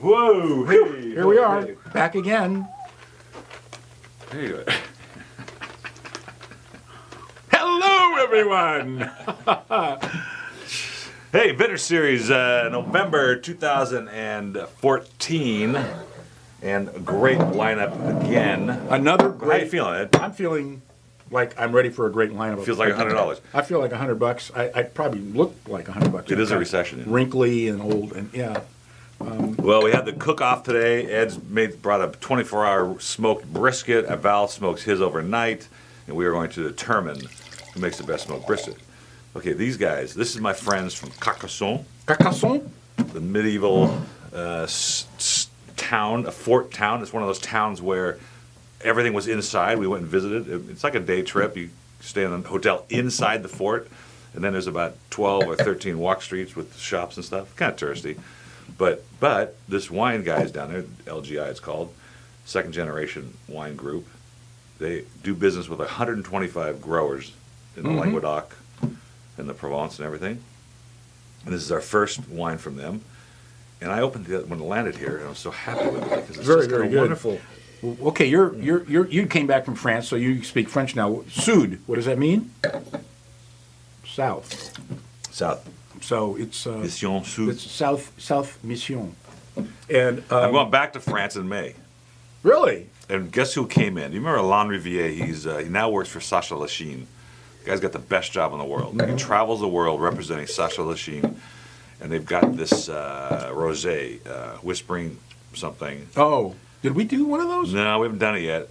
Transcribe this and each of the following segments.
Whoa! Hey, Here we are, hey. back again. Hey. Hello, everyone. Hey, Vintner Series, November 2014, and a great lineup again. Another How great. you feeling, Ed? I'm feeling like I'm ready for a great lineup. Feels like $100. I feel like $100. I probably look like $100. It is a recession. Wrinkly and old, and yeah. Well, we had the cook-off today. Ed's brought a 24-hour smoked brisket. Val smokes his overnight, and we are going to determine who makes the best smoked brisket. Okay, these guys. This is my friends from Carcassonne, Carcassonne? the medieval town, a fort town. It's one of those towns where everything was inside. We went and visited. It's like a day trip. You stay in a hotel inside the fort, and then there's about 12 or 13 walk streets with shops and stuff. Kind of touristy. But this wine guy's down there, LGI it's called, second generation wine group. They do business with 125 growers in the Languedoc and the Provence and everything. And this is our first wine from them. And I opened it when it landed here, and I was so happy with it because it's Very, just very kind good. of wonderful. Okay, you came back from France, so you speak French now. Sud, what does that mean? South. South. So it's Mission Sud. it's South Mission. And I'm going back to France in May. really, And guess who came in? You remember Alain Riviere? He now works for Sacha Lachine. The guy's got the best job in the world. He travels the world representing Sacha Lachine. And they've got this rosé, Whispering something. oh, did we do one of those? No, we haven't done it yet.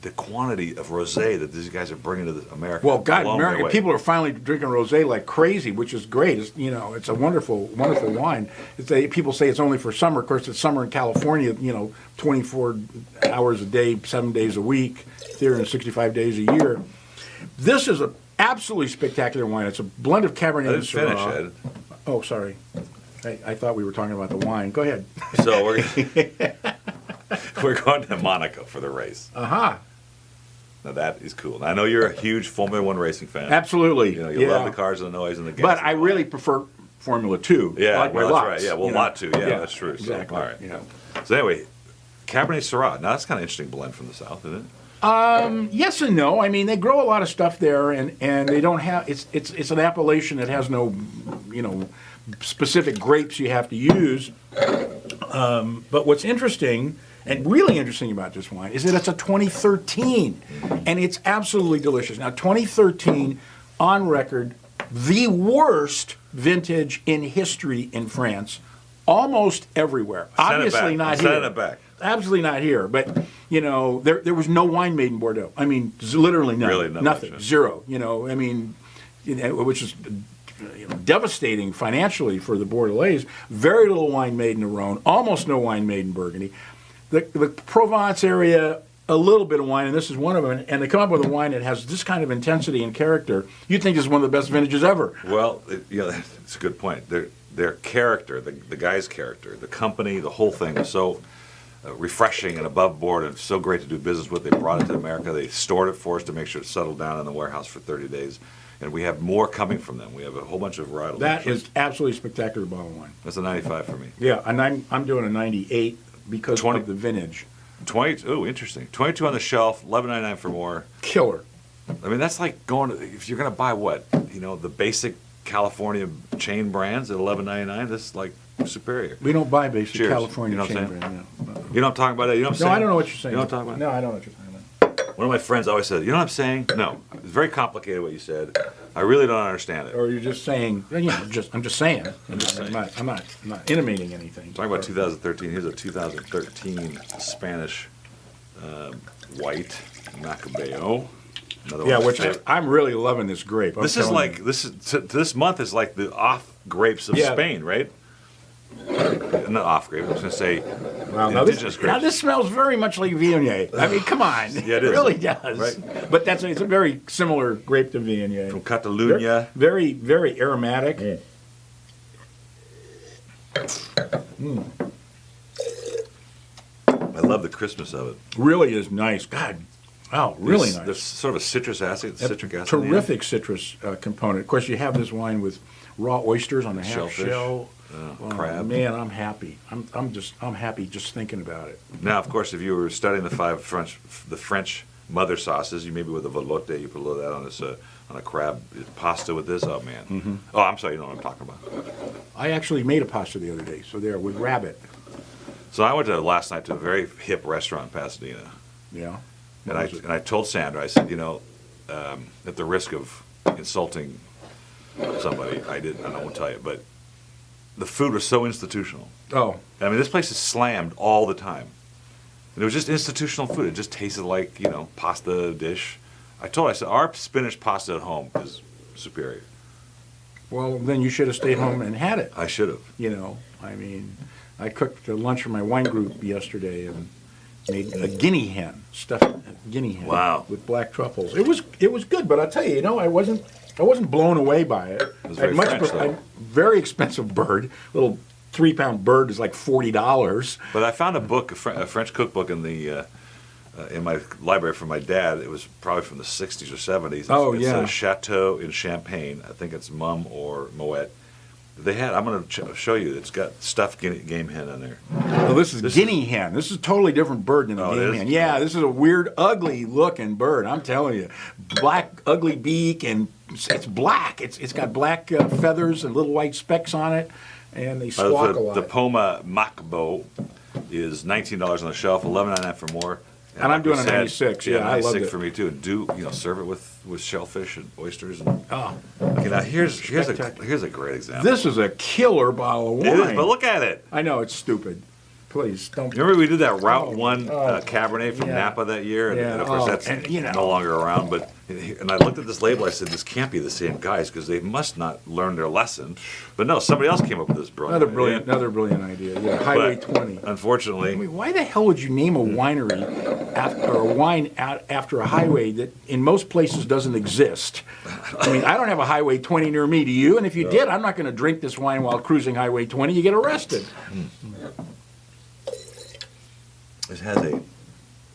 The quantity of rosé that these guys are bringing to America. Well, God, blown me American away. people are finally drinking rosé like crazy, which is great. It's, it's a wonderful, wonderful wine. People say it's only for summer. Of course, it's summer in California. 24 hours a day, 7 days a week, 365 days a year. This is an absolutely spectacular wine. It's a blend of Cabernet I and didn't finish, Syrah. Ed. Oh, sorry. I thought we were talking about the wine. Go ahead. So we're going to Monaco for the race. Aha. Now that is cool. Now, I know you're a huge Formula One racing fan. Absolutely. You love the cars and the noise and the gas. But and I all really that. prefer Formula 2. Yeah, like well, my that's lots, right. Yeah, well, lot too. Yeah, that's true. So, Exactly. all right. Yeah. So anyway, Cabernet Syrah. Now that's kind of interesting blend from the south, isn't it? Yes and no. I mean, they grow a lot of stuff there, and they don't have. It's an appellation that has no, specific grapes you have to use. But what's interesting and really interesting about this wine is that it's a 2013, and it's absolutely delicious. Now, 2013 on record, the worst vintage in history in France, almost everywhere. Obviously not here. Send it back. Absolutely not here, but there was no wine made in Bordeaux. I mean, literally none. Really not nothing, much, yeah. zero. Which is devastating financially for the Bordelais. Very little wine made in the Rhone, almost no wine made in Burgundy. The Provence area, a little bit of wine, and this is one of them. And they come up with a wine that has this kind of intensity and character. You'd think this is one of the best vintages ever. Well, it's a good point. Their character, the guy's character, the company, the whole thing was so refreshing and above board, and so great to do business with. They brought it to America. They stored it for us to make sure it settled down in the warehouse for 30 days. And we have more coming from them. We have a whole bunch of varietals. That is absolutely spectacular bottle of wine. That's a 95 for me. Yeah, and I'm doing a 98 because 20 of the vintage. 20. Oh, interesting. 22 on the shelf. $11.99 for more. Killer. I mean, that's like going to, if you're going to buy what, the basic California chain brands at $11.99. This is like superior. We don't buy basic Cheers. California You know what I'm chain saying? brand. No. You know what I'm talking about? You know what I'm No, saying? I don't know what you're saying. You know what I'm talking about? No, I don't know what you're saying. One of my friends always said, you know what I'm saying? No. It's very complicated what you said. I really don't understand it. Or you're just saying, I'm just saying. I'm not intimating anything. Talking about 2013, here's a 2013 Spanish white Macabeo. Another Yeah, one which that's- I'm really loving this grape. this is like this month is like the off grapes of Yeah. Spain, right? Not off grape. I was going to say Wow, indigenous grapes. now this smells very much like Viognier. I mean, come on. Yeah, it is. really does. Right. But it's a very similar grape to Viognier. From Catalunya. Very, very aromatic. I love the Christmas of it. Really is nice. God, Oh, really nice. There's sort of a citric acid. Terrific citrus component. Of course, you have this wine with raw oysters on the half Shellfish. shell. Crab. Man, I'm happy. I'm happy just thinking about it. Now, of course, if you were studying the French mother sauces, you maybe with a velouté, you put a little of that on this on a crab pasta with this. Oh man. Mm-hmm. Oh, I'm sorry, you know what I'm talking about. I actually made a pasta the other day, so there with rabbit. So I went last night to a very hip restaurant in Pasadena, Yeah. and I told Sandra, I said, at the risk of insulting somebody, I won't tell you, but the food was so institutional. Oh, I mean, this place is slammed all the time. And it was just institutional food. It just tasted like, pasta dish. I said, our spinach pasta at home is superior. well, then you should have stayed home and had it. I should have. I mean, I cooked lunch for my wine group yesterday and made a guinea hen, stuffed guinea hen. Wow. With black truffles. It was good, but I'll tell you, I wasn't blown away by it. It was very French, though. Very expensive bird. Little 3-pound bird is like $40. But I found a book, a French cookbook in my library from my dad. It was probably from the 60s or 70s. Oh, It yeah. says Chateau in Champagne. I think it's Mum or Moet. I'm going to show you. It's got stuffed game hen in there. Well, this is guinea hen. This is a totally different bird than a Oh, it game is? hen. Yeah, this is a weird, ugly looking bird. I'm telling you, black, ugly beak, and it's black. It's got black feathers and little white specks on it, and they squawk a lot. The Poma Macbo is $19 on the shelf, $11.99 for more. And I'm doing a 96. Yeah, I loved 96 it. for me too. Serve it with shellfish and oysters. And, Oh, okay, now here's a Spectacular. great example. this is a killer bottle of It wine. is, but look at it. I know it's stupid. Please don't. Remember we did that Route Oh, 1 oh, Cabernet from yeah. Napa that year? And, Yeah, and of course oh, that's and, no longer around. And I looked at this label, I said, this can't be the same guys because they must not learn their lesson. But no, somebody else came up with this brilliant idea. Another brilliant idea. Yeah, Highway But 20. Unfortunately, I mean, why the hell would you name a winery or a wine after a highway that in most places doesn't exist? I mean, I don't have a Highway 20 near me, do you? And if you did, I'm not going to drink this wine while cruising Highway 20. You get arrested. it has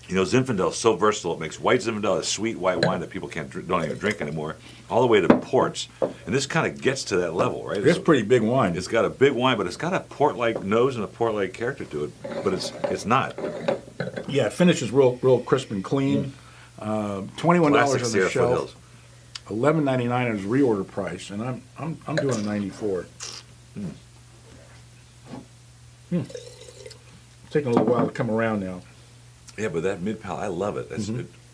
Zinfandel is so versatile. It makes white Zinfandel a sweet white wine that people don't even drink anymore, all the way to ports. And this kind of gets to that level, right? It's pretty big wine. It's got a big wine, but it's got a port-like nose and a port-like character to it. But it's not. Yeah, it finishes real crisp and clean. $21 Classic on Sierra the shelf. Foothills. $11.99 is reorder price, and I'm doing a 94. It's taking a little while to come around now. Yeah, but that mid-palate, I love it.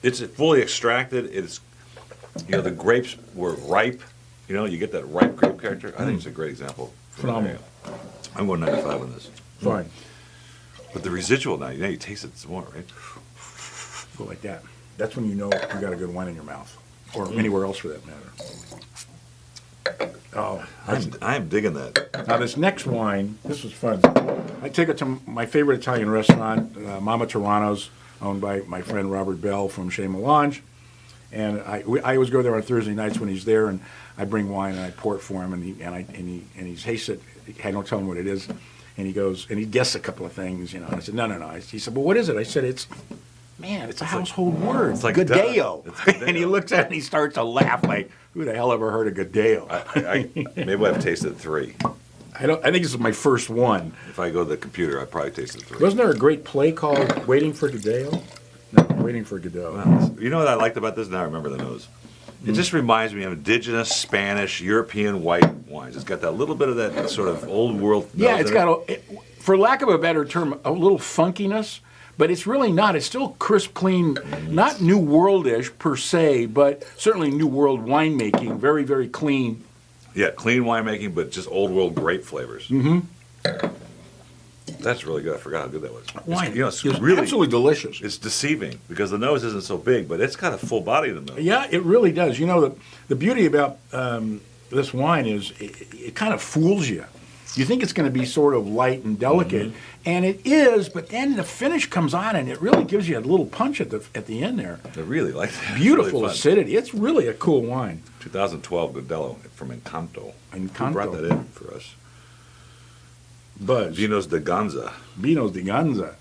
It's fully extracted. It's, the grapes were ripe. You get that ripe grape character. I think it's a great example. Phenomenal. I'm going 95 on this. Fine. But the residual now, you taste it some more, right? Go like that. That's when you know you got a good wine in your mouth, or anywhere else for that matter. Oh, I am digging that. now this next wine, this was fun. I took it to my favorite Italian restaurant, Mama Tirano's, owned by my friend Robert Bell from Chez Melange. And I always go there on Thursday nights when he's there, and I bring wine and I pour it for him, and he tastes it. I don't tell him what it is, and he goes and he guesses a couple of things, And I said no. He said, well, what is it? I said it's a household word. It's like Goodeo. It's Goodeo. And he looks at it and he starts to laugh like, who the hell ever heard of Goodeo? Maybe I've tasted 3. I think this is my first one. If I go to the computer, I probably tasted 3. Wasn't there a great play called Waiting for Goodeo? No, Waiting for Godot. You know what I liked about this? Now I remember the nose. It just reminds me of indigenous, Spanish, European white wines. It's got that little bit of that sort of old world. Yeah, nose it's in got, for lack of a better term, a little funkiness, but it's really not. It's still crisp, clean, not New World-ish per se, but certainly New World winemaking, very, very clean. Yeah, clean winemaking, but just old world grape flavors. Mm-hmm. That's really good. I forgot how good that was. Wine. It's It's really absolutely delicious. It's deceiving because the nose isn't so big, but it's got a full body in the nose. Yeah, it really does. The beauty about this wine is it kind of fools you. You think it's going to be sort of light and delicate, and it is, but then the finish comes on, and it really gives you a little punch at the end there. I really like that. Beautiful It's really fun. acidity. It's really a cool wine. 2012 Godello from Encanto. Encanto. Who brought that in for us? Buzz. Vinos de Ganza. Vinos de Ganza.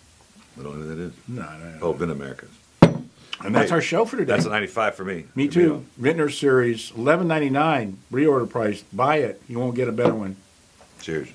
I don't know who that is. No. Oh, Vin Americans. And that's Hey, our show for today. That's a 95 for me. Me Give me too. Vintner Series, $11.99 reorder price. Buy it. You won't get a better one. Cheers.